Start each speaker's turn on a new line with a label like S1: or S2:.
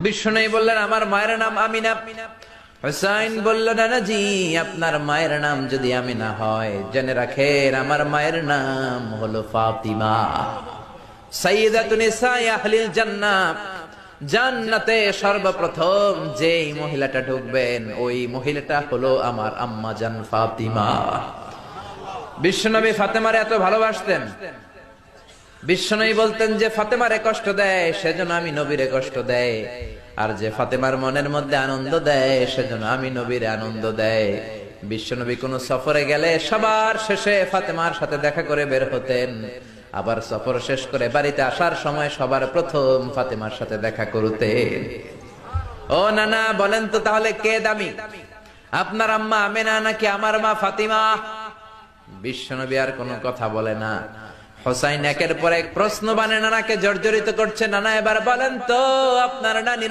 S1: বিষ্ণু বললেন আমার মায়ের নাম আমিনা। হুসাইন বলল নানাজি আপনার মায়ের নাম যদি আমিনা হয় জেনে রাখেন আমার মায়ের নাম হলো ফাতিমা। সাইয়্যিদাতুন নিসাই আহলিল জান্নাহ, জান্নাতে সর্বপ্রথম যেই মহিলাটা ঢুকবেন ওই মহিলাটা হলো আমার আম্মা জান ফাতিমা। বিশ্বনবী ফাতেমারে এত ভালোবাসতেন, বিশ্বনবী বলতেন যে ফাতেমারে কষ্ট দেয় সেজন্য আমি নবীরে কষ্ট দেয়, আর যে ফাতেমার মনের মধ্যে আনন্দ দেয় সেজন্য আমি নবীরে আনন্দ দেয়। বিশ্বনবী কোন সফরে গেলে সবার শেষে ফাতেমার সাথে দেখা করে বের হতেন, আবার সফর শেষ করে বাড়িতে আসার সময় সবার প্রথম ফাতেমার সাথে দেখা করতেন। ও নানা বলেন তো তাহলে কে দামি, আপনার আম্মা আমেনা নাকি আমার মা ফাতিমা? বিশ্বনবী আর কোনো কথা বলে না। হোসাইন একের পর এক প্রশ্ন বানে নানাকে জর্জরিত করছে। নানা এবার বলেন তো আপনার নানির